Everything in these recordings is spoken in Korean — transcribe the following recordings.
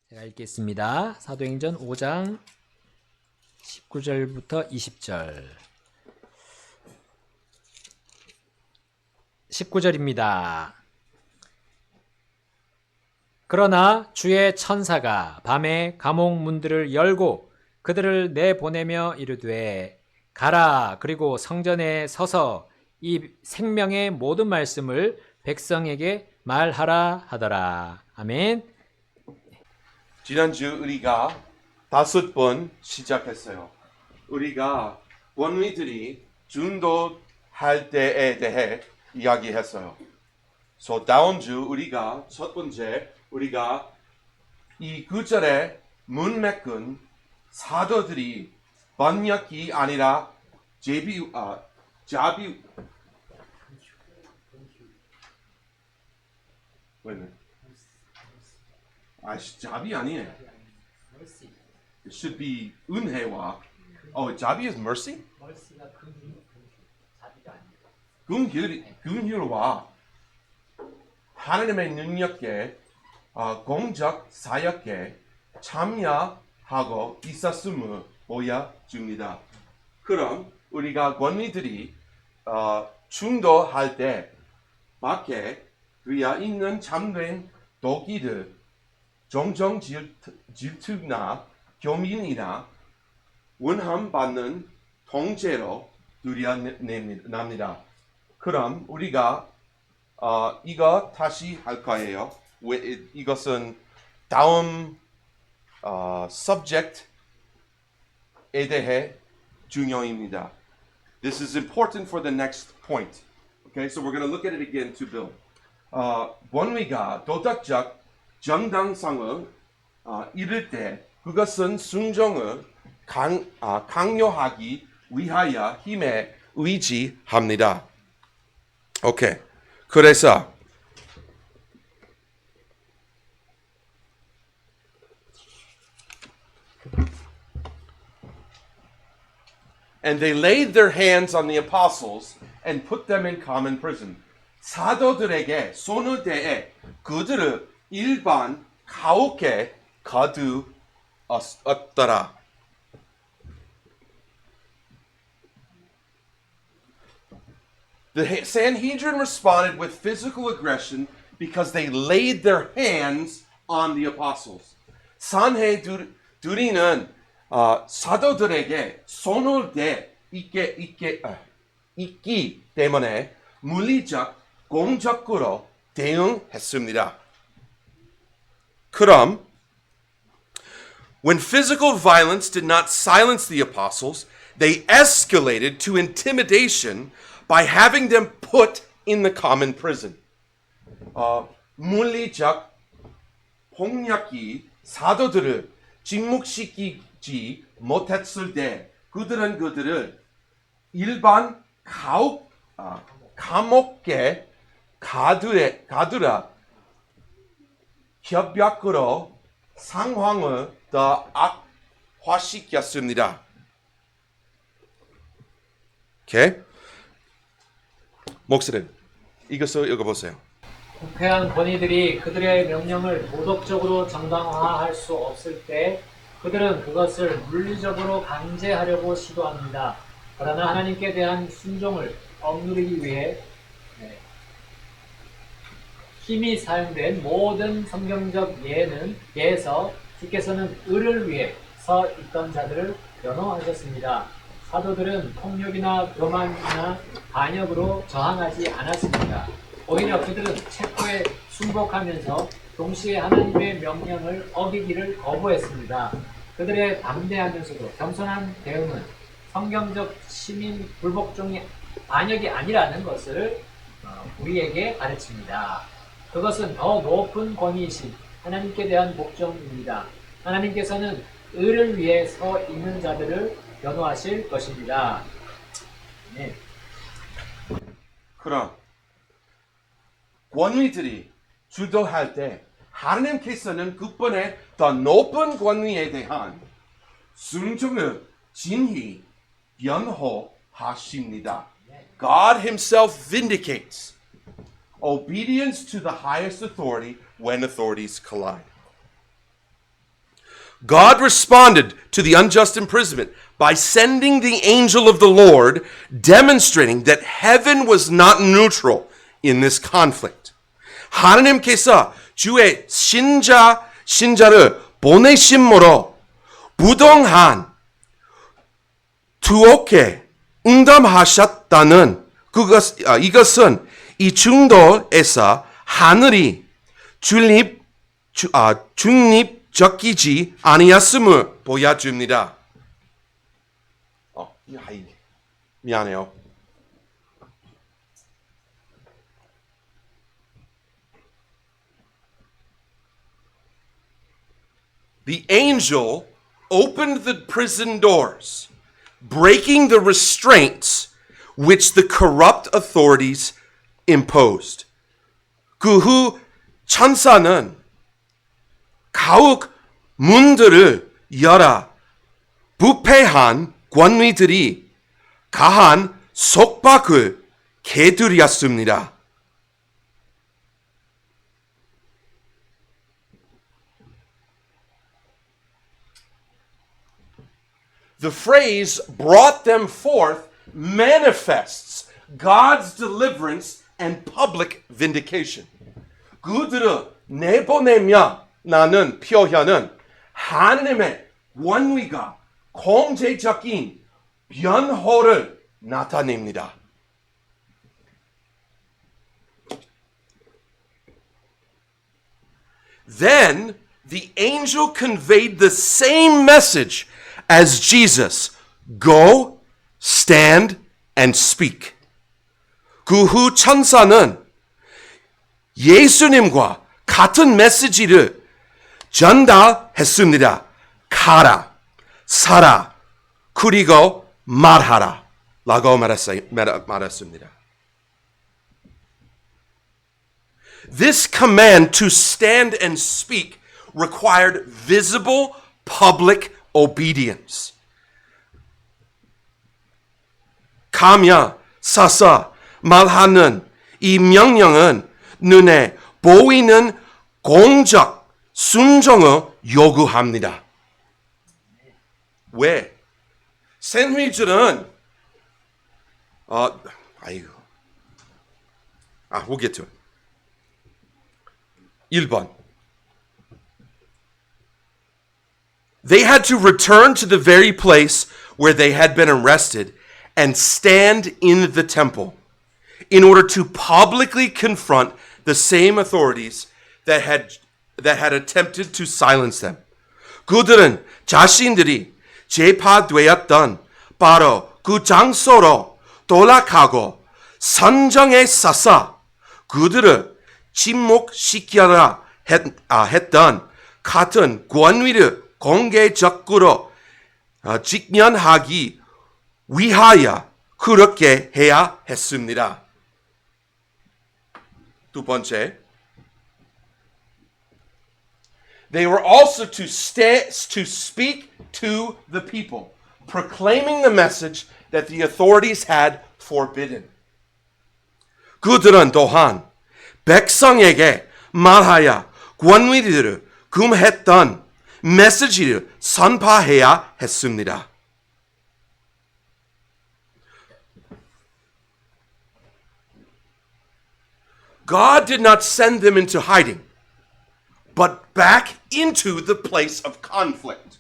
제가 읽겠습니다. 사도행전 5장 19절부터 20절. 19절입니다. 그러나 주의 천사가 밤에 감옥 문들을 열고 그들을 내보내며 이르되 가라, 그리고 성전에 서서 이 생명의 모든 말씀을 백성에게 말하라 하더라. 아멘. 지난주 우리가 5번 시작했어요. 우리가 권위들이 중도할 때에 대해 이야기했어요. So 다음 주 우리가 첫 번째 우리가 이 구절에 문맥은 사도들이 번역이 아니라 자비 자비 아니에요. It should be 은혜와 자비 is mercy? 긍휼과 하나님의 능력에 공적 사역에 참여하고 있었음을 보여줍니다. 그럼 우리가 권위들이 중도할 때 밖에 위에 있는 참된 도기들 종종 질투나 교민이나 원함받는 통제로 드러납니다. 그럼 우리가 이거 다시 할 거예요. 이것은 다음 subject에 대해 중요합니다. This is important for the next point. Okay, so we're going to look at it again to build. 권위가 도덕적 정당성을 이룰 때 그것은 순종을 강요하기 위하여 힘에 의지합니다. 오케이. 그래서 And they laid their hands on the apostles and put them in common prison. 사도들에게 손을 대해 그들을 일반 가옥에 가두었더라. The Sanhedrin responded with physical aggression because they laid their hands on the apostles. 산헤드린은 사도들에게 손을 대 있기 때문에 물리적 공격으로 대응했습니다. 그럼 when physical violence did not silence the apostles, they escalated to intimidation by having them put in the common prison. 물리적 폭력이 사도들을 직무시키지 못했을 때 그들을 일반 감옥에 가두라 협박으로 상황을 더 악화시켰습니다. 오케이? 목사님, 이것을 읽어보세요. 부패한 권위들이 그들의 명령을 도덕적으로 정당화할 수 없을 때 그들은 그것을 물리적으로 강제하려고 시도합니다. 그러나 하나님께 대한 순종을 억누르기 위해 힘이 사용된 모든 성경적 예에서 주께서는 의를 위해 서 있던 자들을 변호하셨습니다. 사도들은 폭력이나 교만이나 반역으로 저항하지 않았습니다. 오히려 그들은 체포에 순복하면서 동시에 하나님의 명령을 어기기를 거부했습니다. 그들의 담대하면서도 겸손한 대응은 성경적 시민 불복종이 반역이 아니라는 것을 우리에게 가르칩니다. 그것은 더 높은 권위이신 하나님께 대한 복종입니다. 하나님께서는 의를 위해 서 있는 자들을 변호하실 것입니다. 네. 그럼 권위들이 주도할 때 하나님께서는 그분의 더 높은 권위에 대한 순종을 진히 변호하십니다. God himself vindicates obedience to the highest authority when authorities collide. God responded to the unjust imprisonment by sending the angel of the Lord, demonstrating that heaven was not neutral in this conflict. 하나님께서 주의 신자를 보내심으로 부동한 투옥에 응답하셨다는 이것은 이 중도에서 하늘이 중립적이지 아니었음을 보여줍니다. 미안해요. The angel opened the prison doors, breaking the restraints which the corrupt authorities imposed. 그 후 천사는 가옥 문들을 열어 부패한 권위들이 가한 속박을 깨뜨렸습니다. The phrase brought them forth manifests God's deliverance and public vindication. 그들을 내보내며 나는 표현은 하나님의 원위가 공개적인 변호를 나타냅니다. Then the angel conveyed the same message as Jesus. Go, stand, and speak. 그 후 천사는 예수님과 같은 메시지를 전달했습니다. 가라, 서라, 그리고 말하라 라고 말했습니다. This command to stand and speak required visible public obedience. 가며 서서 말하는 이 명령은 눈에 보이는 공적 순종을 요구합니다. 왜? 샌드위치는 we'll get to it. 1번. They had to return to the very place where they had been arrested and stand in the temple in order to publicly confront the same authorities that had attempted to silence them. 그들은 자신들이 재판되었던 바로 그 장소로 돌아가고 선정에 서서 그들을 침묵시키려 했던 같은 권위를 공개적으로 직면하기 위하여 그렇게 해야 했습니다. 두 번째, they were also to speak to the people, proclaiming the message that the authorities had forbidden. 그들은 또한 백성에게 말하여 권위들을 금했던 메시지를 선포해야 했습니다. God did not send them into hiding, but back into the place of conflict.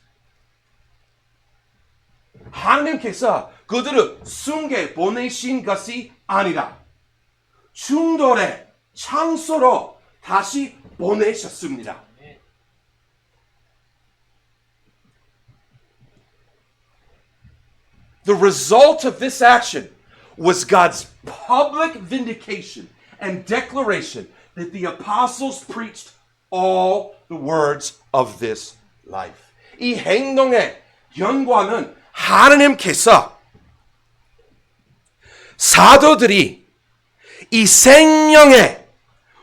하나님께서 그들을 숨게 보내신 것이 아니라 충돌의 장소로 다시 보내셨습니다. The result of this action was God's public vindication and declaration that the apostles preached all the words of this life. 이 행동의 연관은 하나님께서 사도들이 이 생명의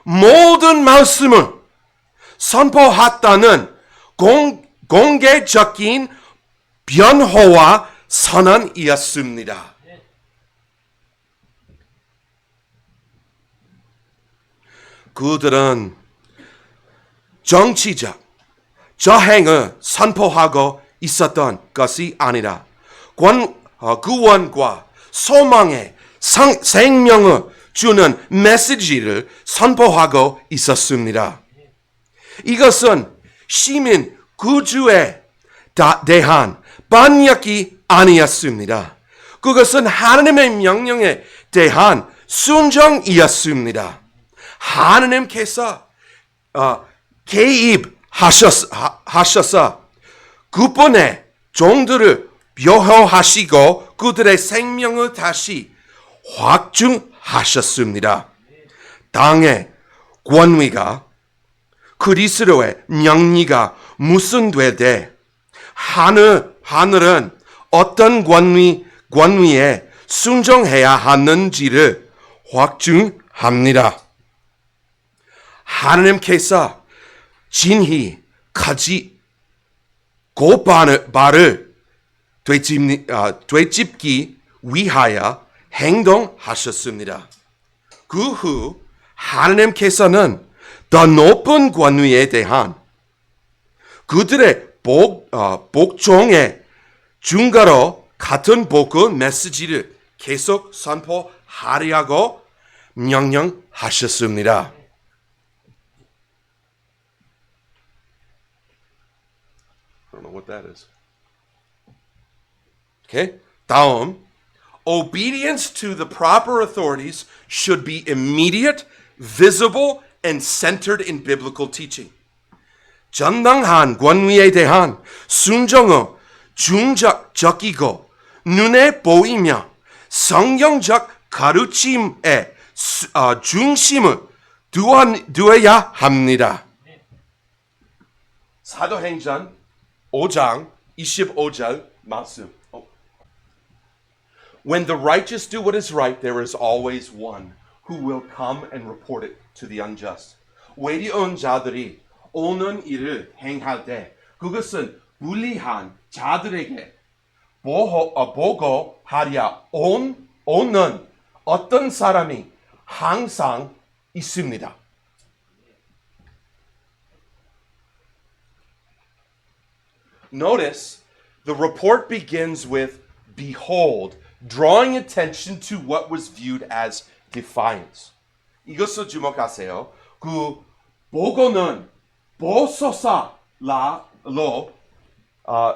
모든 말씀을 선포했다는 공개적인 변호와 선언이었습니다. 그들은 정치적, 저 행을 선포하고 있었던 것이 아니라 구원과 소망의 생명을 주는 메시지를 선포하고 있었습니다. 이것은 시민 구주에 대한 반역이 아니었습니다. 그것은 하나님의 명령에 대한 순종이었습니다. 하나님께서 개입하셔서 그분의 종들을 묘호하시고 그들의 생명을 다시 확증하셨습니다. 땅의 권위가 그리스도의 명리가 무슨되되 하늘은 어떤 권위에 순종해야 하는지를 확증합니다. 하나님께서 진히 발을 되짚기 위하여 행동하셨습니다. 그 후 하나님께서는 더 높은 권위에 대한 그들의 복종의 증거로 같은 복음 메시지를 계속 선포하려고 명령하셨습니다. I don't know what that is. Okay. 다음, obedience to the proper authorities should be immediate, visible, and centered in biblical teaching. 정당한 권위에 대한 순종은 중적이고 눈에 보이며 성경적 가르침의 중심을 두어야 합니다. 사도행전 5장 25절 말씀. When the righteous do what is right, there is always one who will come and report it to the unjust. 외리온 자들이 오는 일을 행할 때 그것은 불리한 자들에게 보고하려 오는 어떤 사람이 항상 있습니다. Notice the report begins with behold, drawing attention to what was viewed as defiance. 이것을 주목하세요. 그 보고는 보소사로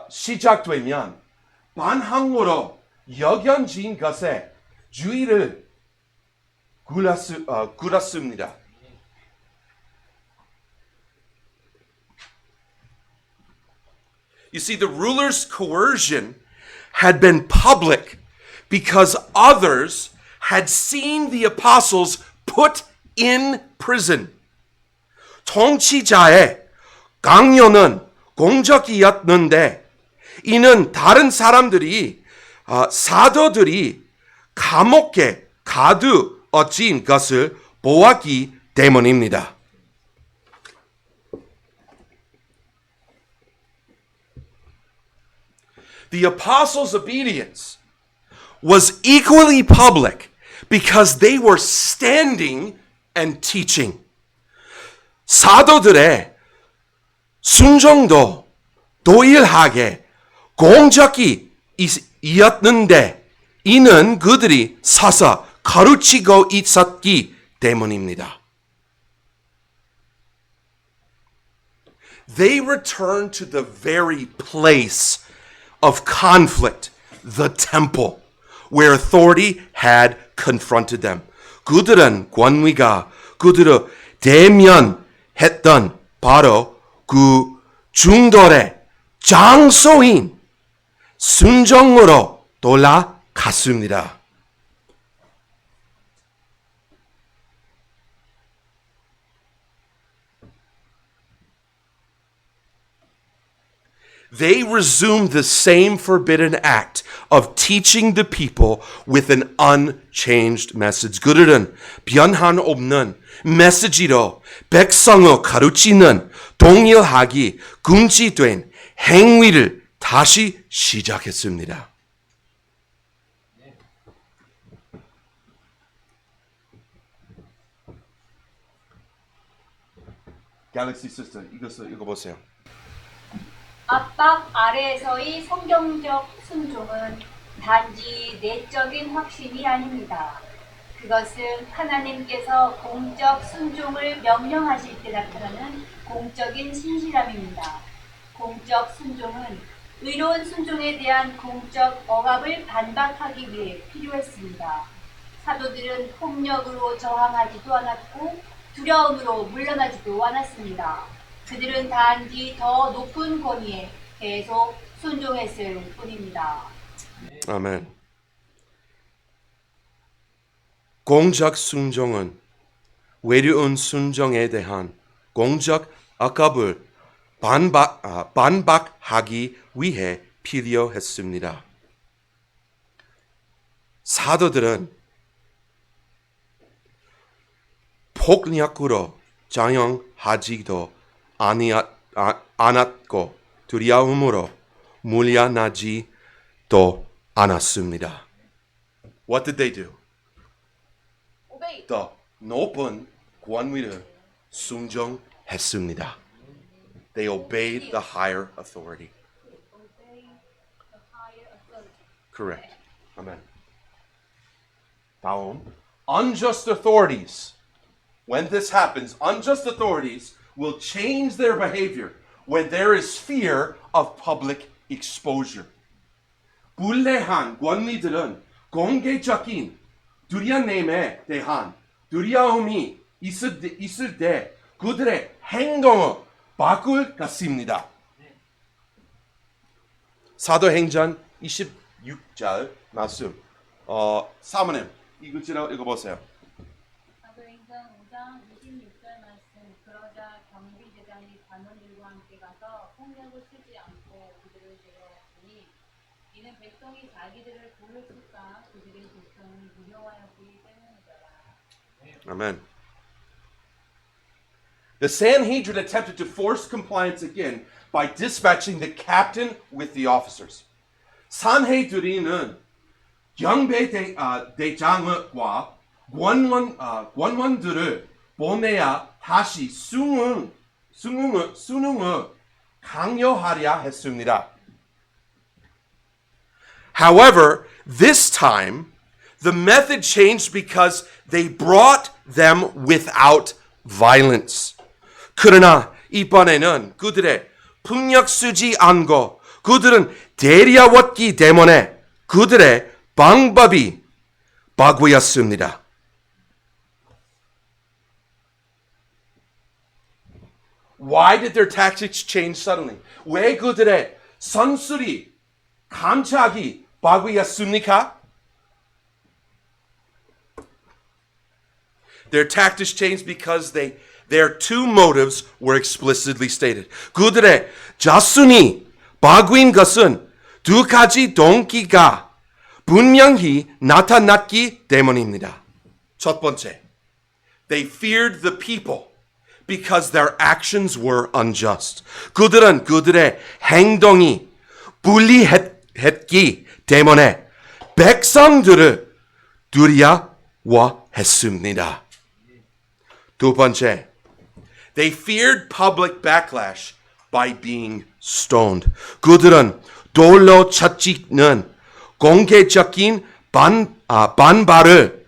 시작되면 반항으로 여겨진 것에 주의를 끌었습니다. You see, the ruler's coercion had been public because others had seen the apostles put in prison. 통치자의 강요는 공적이었는데 이는 다른 사람들이 사도들이 감옥에 가두어진 것을 보았기 때문입니다. The apostles' obedience was equally public because they were standing and teaching. 사도들의 순종도 동일하게 공적이었는데 이는 그들이 서서 가르치고 있었기 때문입니다. They returned to the very place of conflict, the temple, where authority had confronted them. 그들은 권위가 그들을 대면했던 바로 그 중돌의 장소인 순종으로 돌아갔습니다. They resumed the same forbidden act of teaching the people with an unchanged message. 그들은 변한 없는 메시지로 백성을 가르치는 동일하게 금지된 행위를 다시 시작했습니다. 갤럭시 시스터 이것을 읽어보세요. 압박 아래에서의 성경적 순종은 단지 내적인 확신이 아닙니다. 그것은 하나님께서 공적 순종을 명령하실 때 나타나는 공적인 신실함입니다. 공적 순종은 의로운 순종에 대한 공적 억압을 반박하기 위해 필요했습니다. 사도들은 폭력으로 저항하지도 않았고 두려움으로 물러나지도 않았습니다. 그들은 단지 더 높은 권위에 계속 순종했을 뿐입니다. 아멘. 공적 순종은 외로운 순종에 대한 공적 억압을 반박하기 위해 필요했습니다. 사도들은 폭력으로 저항하지도 않았고 두려움으로 물러나지도 않았습니다. What did they do? 오베이. 더 높은 권위를 순종했습니다. They obeyed the higher authority. Correct. Amen. 다음, unjust authorities. When this happens, unjust authorities will change their behavior when there is fear of public exposure. 불례한 권위들은 공개적인 두려움에 대한 두려움이 있을 때 그들의 행동을 바꿀 것입니다. 사도행전 26절 말씀. 사모님 읽어보세요. 사도행전 5장 26절 말씀. 그러자 경비대장이 관원들과 함께 가서 폭력을 쓰지 않고 그들을 데려왔으니 이는 백성이 자기들을 돌로 칠까 그들의 고통을 두려워하였기 때문이더라. Amen. The Sanhedrin attempted to force compliance again by dispatching the captain with the officers. 산헤드린은 경배 대장과 권원들을 보내야 다시 수능을 강요하려 했습니다. However, this time the method changed because they brought them without violence. 그러나 이번에는 그들의 폭력 쓰지 않고 그들은 데려왔기 때문에 그들의 방법이 바뀌었습니다. Why did their tactics change suddenly? 왜 그들의 선술이 갑자기 바뀌었습니까? Their tactics changed because their two motives were explicitly stated. 그들의 자순이 바뀐 것은 두 가지 동기가 분명히 나타났기 때문입니다. 첫 번째, they feared the people because their actions were unjust. 그들은 그들의 행동이 불리했기 때문에 백성들을 두려워했습니다. 두 번째, they feared public backlash by being stoned. 그들은 돌로 쳐치는 공개적인 반발을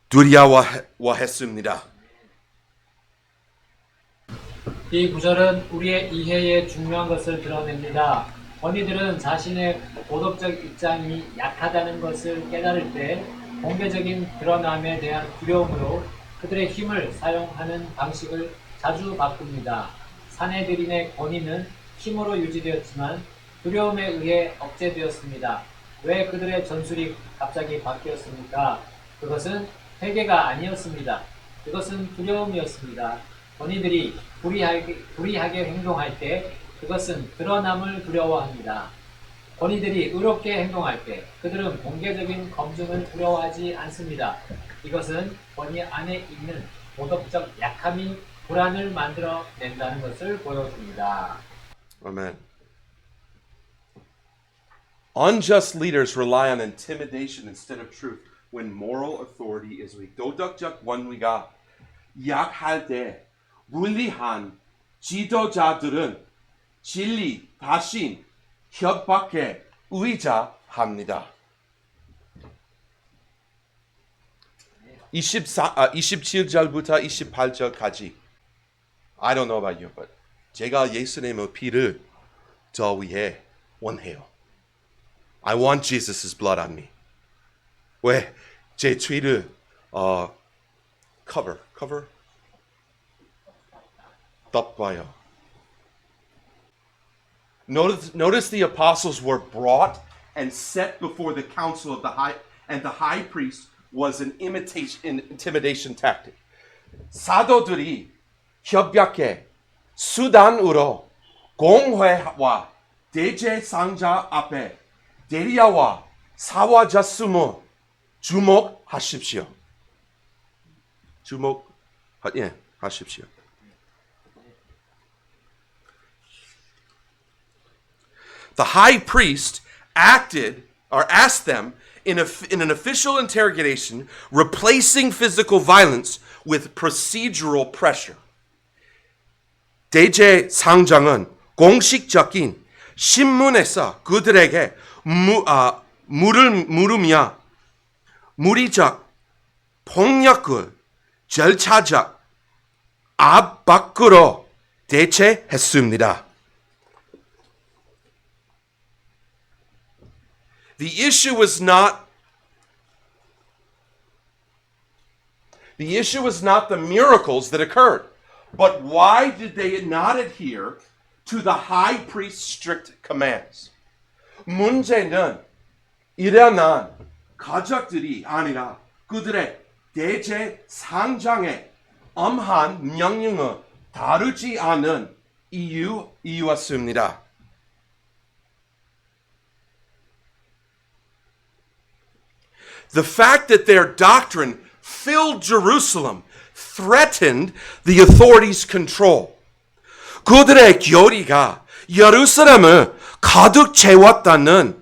두려워했습니다. 이 구절은 우리의 이해에 중요한 것을 드러냅니다. 권위들은 자신의 도덕적 입장이 약하다는 것을 깨달을 때 공개적인 드러남에 대한 두려움으로 그들의 힘을 사용하는 방식을 자주 바꿉니다. 산헤드린의 권위는 힘으로 유지되었지만 두려움에 의해 억제되었습니다. 왜 그들의 전술이 갑자기 바뀌었습니까? 그것은 회개가 아니었습니다. 그것은 두려움이었습니다. 권위들이 불의하게 행동할 때 그것은 드러남을 두려워합니다. 권위들이 의롭게 행동할 때 그들은 공개적인 검증을 두려워하지 않습니다. 이것은 권위 안에 있는 도덕적 약함이 불안을 만들어낸다는 것을 보여줍니다. Amen. Unjust leaders rely on intimidation instead of truth when moral authority is weak. 도덕적 권위가 약할 때 불리한 지도자들은 진리, 다신, 협박에 의지합니다. 27절부터 28절까지 I don't know about you, but 제가 예수님의 피를 저 위에 원해요. I want Jesus' blood on me. 왜? 제 죄를 cover 덮어요. Notice the apostles were brought and set before the council of the high priest was an intimidation tactic. 사도들이 협약의 수단으로 공회와 대제사장자 앞에 대리야와 사화자숨을 주목하십시오. 하십시오. The high priest asked them in an official interrogation, replacing physical violence with procedural pressure. 대제사장은 공식적인 신문에서 그들에게 물으며 물리적 폭력을 절차적 압박으로 대체했습니다. The issue was not the miracles that occurred, but why did they not adhere to the high priest's strict commands? 문제는 일어난 가족들이 아니라 그들의 대제사장의 엄한 명령을 다루지 않은 이유였습니다. The fact that their doctrine filled Jerusalem threatened the authorities' control. 그들의 교리가 예루살렘을 가득 채웠다는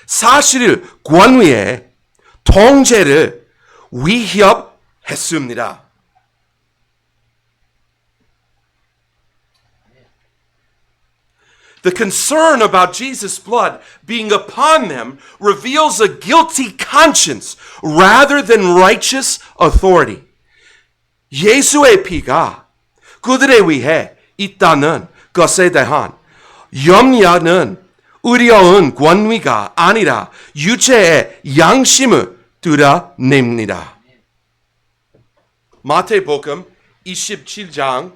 사실을 관위의 통제를 위협했습니다. The concern about Jesus' blood being upon them reveals a guilty conscience rather than righteous authority. 예수의 피가 그들에 위해 있다는 것에 대한 염려는 의로운 권위가 아니라 유체의 양심을 드러냅니다. 마태복음 27장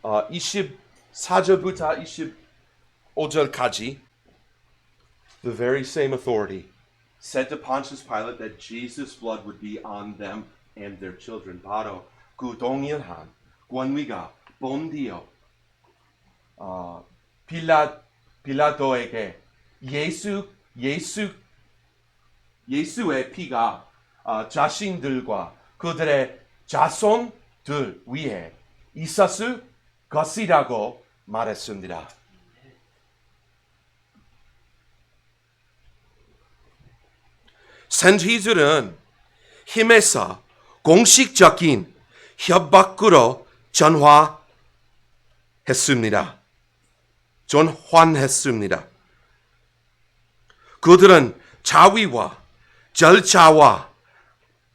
24절부터 25절까지 the very same authority said to Pontius Pilate that Jesus' blood would be on them and their children. 바로 그 동일한 권위가 본디오 빌라도에게 예수의 피가 자신들과 그들의 자손들 위에 있었을 것이라고 말했습니다. 선지자들은 힘에서 공식적인 협박으로 전환했습니다. 그들은 자위와 절차와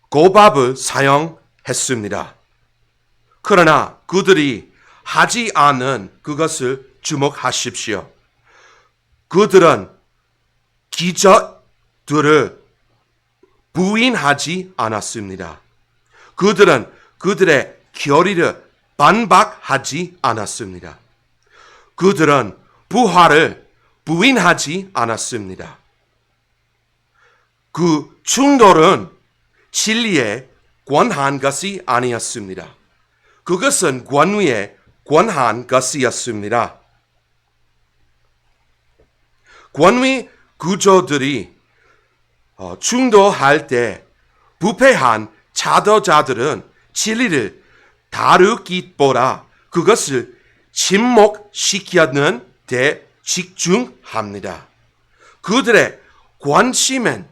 고밥을 사용했습니다. 그러나 그들이 하지 않은 그것을 주목하십시오. 그들은 기적들을 부인하지 않았습니다. 그들은 그들의 교리를 반박하지 않았습니다. 그들은 부활을 부인하지 않았습니다. 그 충돌은 진리에 관한 것이 아니었습니다. 그것은 권위에 관한 것이었습니다. 권위 구조들이 충돌할 때 부패한 자도자들은 진리를 다루기보다 그것을 침묵시키는 데 집중합니다. 그들의 관심은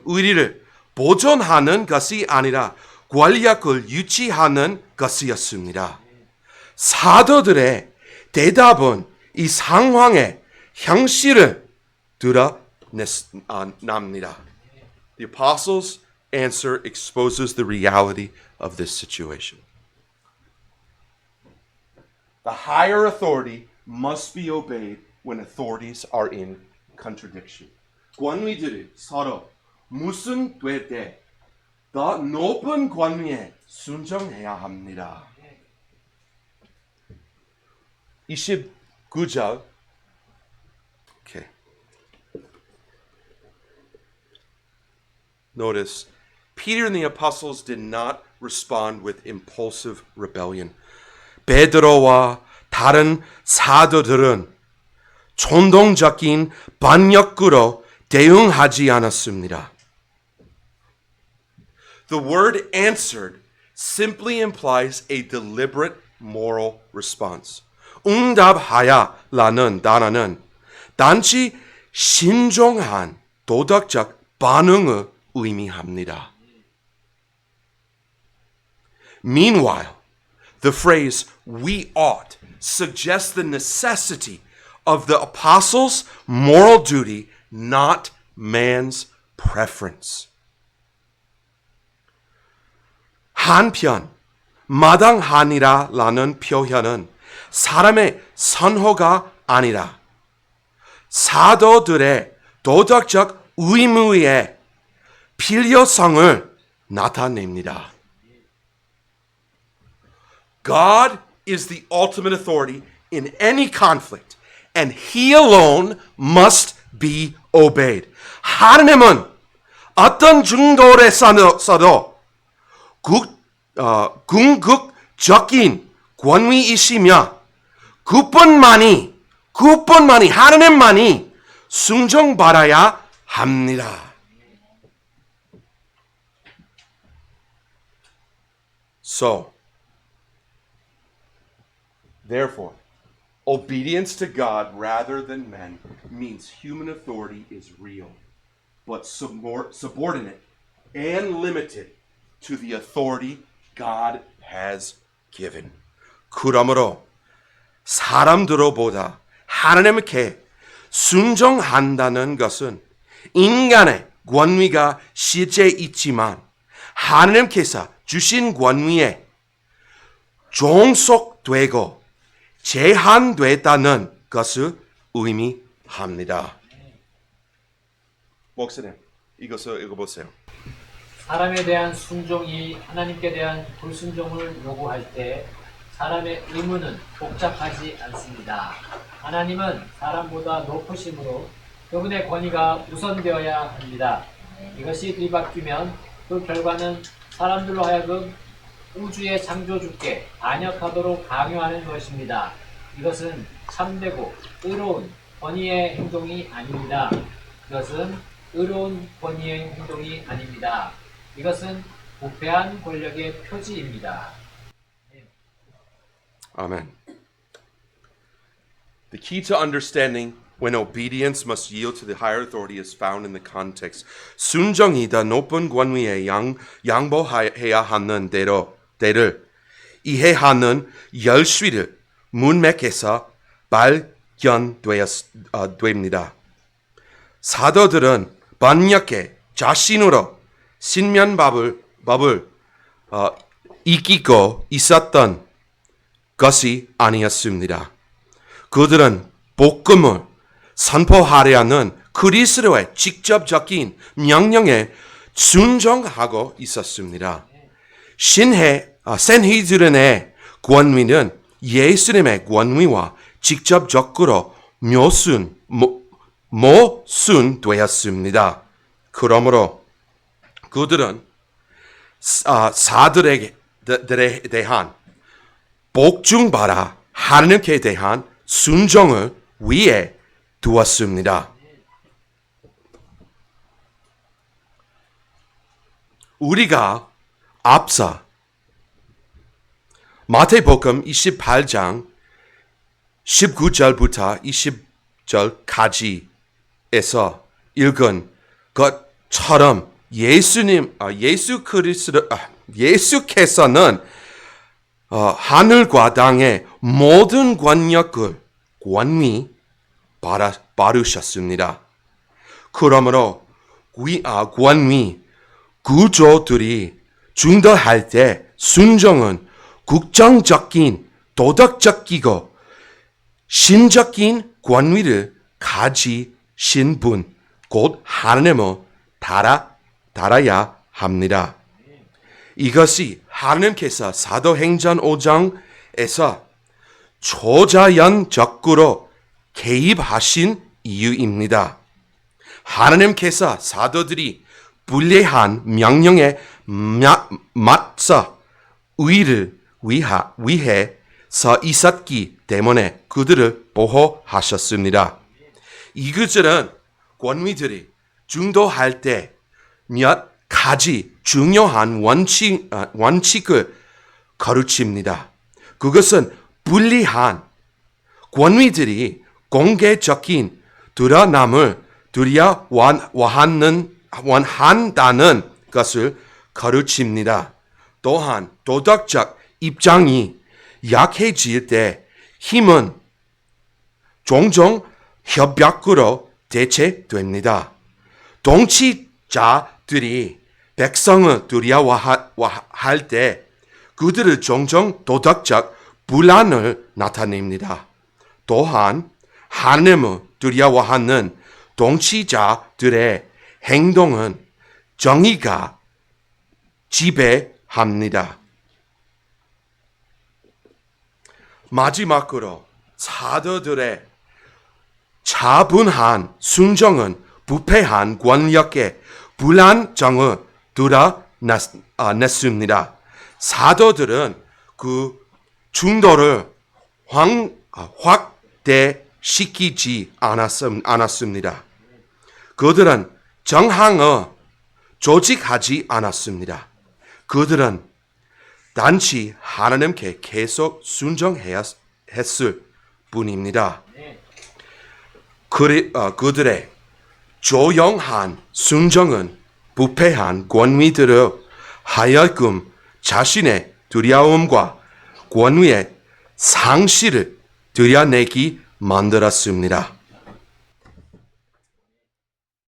의리를 보존하는 것이 아니라 권력을 유지하는 것이었습니다. 사도들의 대답은 이 상황의 현실을 드러냅니다. The apostles' answer exposes the reality of this situation. The higher authority must be obeyed when authorities are in contradiction. 권위들이 서로 무슨 될 때 더 높은 권위에 순종해야 합니다. 29절. Okay. Notice, Peter and the apostles did not respond with impulsive rebellion. 베드로와 다른 사도들은衝動적인 반역으로 대응하지 않았습니다. The word answered simply implies a deliberate moral response. 응답하야라는 단어는 단지 신중한 도덕적 반응을 의미합니다. Meanwhile, the phrase "we ought" suggests the necessity of the apostles' moral duty, not man's preference. 한편, 마땅하니라라는 표현은 사람의 선호가 아니라 사도들의 도덕적 의무의 필요성을 나타냅니다. God is the ultimate authority in any conflict, and He alone must be obeyed. 하나님은 어떤 중도에서도 궁극적인 권위이시며 그뿐만이 하나님만이 순종받아야 합니다. So, therefore, obedience to God rather than men means human authority is real, but subordinate and limited to the authority God has given. 그러므로 사람들보다 하나님께 순종한다는 것은 인간의 권위가 실제 있지만 하나님께서 주신 권위에 종속되고 제한됐다는 것을 의미합니다. 목사님, 이것을 읽어보세요. 사람에 대한 순종이 하나님께 대한 불순종을 요구할 때 사람의 의무는 복잡하지 않습니다. 하나님은 사람보다 높으심으로 그분의 권위가 우선되어야 합니다. 이것이 뒤바뀌면 그 결과는 사람들로 하여금 우주의 창조주께 반역하도록 강요하는 것입니다. 이것은 참되고 의로운 권위의 행동이 아닙니다. 이것은 의로운 권위의 행동이 아닙니다. 이것은 부패한 권력의 표지입니다. Amen. The key to understanding when obedience must yield to the higher authority is found in the context. 순종이 더 높은 권위에 양보해야 하는 때를 이해하는 열쇠를 문맥에서 발견됩니다. 사도들은 반역에 자신으로 신면법을 이기고 있었던 것이 아니었습니다. 그들은 복음을 선포하려는 그리스도의 직접적인 명령에 순종하고 있었습니다. 산헤드린의 권위는 예수님의 권위와 직접적으로 모순되었습니다. 그러므로 그들은 사들에 대한 복종받아 하나님께 대한 순종을 위해 두었습니다. 우리가 앞서 마태복음 28장 19절부터 20절까지에서 읽은 것처럼 예수께서는 하늘과 땅의 모든 권력을 권위 바르셨습니다. 그러므로 권위 구조들이 중도할 때 순종은 국정적인 도덕적이고 신적인 권위를 가지신 분, 곧 하나님을 따라야 합니다. 이것이 하나님께서 사도행전 5장에서 초자연적으로 개입하신 이유입니다. 하나님께서 사도들이 불리한 명령에 맞서 의를 위해 서 있었기 때문에 그들을 보호하셨습니다. 이 구절은 권위들이 중도할 때 몇 가지 중요한 원칙을 가르칩니다. 그것은 불리한 권위들이 공개적인 드러남을 원한다는 것을 가르칩니다. 또한 도덕적 입장이 약해질 때 힘은 종종 협약으로 대체됩니다. 통치자들이 백성을 두려워할 때 그들을 종종 도덕적 불안을 나타냅니다. 또한 하나님을 두려워하는 통치자들의 행동은 정의가 지배합니다. 마지막으로 사도들의 차분한 순종은 부패한 권력의 불안정을 드러냈습니다. 사도들은 그 중도를 확대시키지 않았습니다. 그들은 정황을 조직하지 않았습니다. 그들은 단지 하나님께 계속 순종했을 뿐입니다. 그들의 조용한 순종은 부패한 권위들을 하여금 자신의 두려움과 권위의 상실을 드러내기 만들었습니다.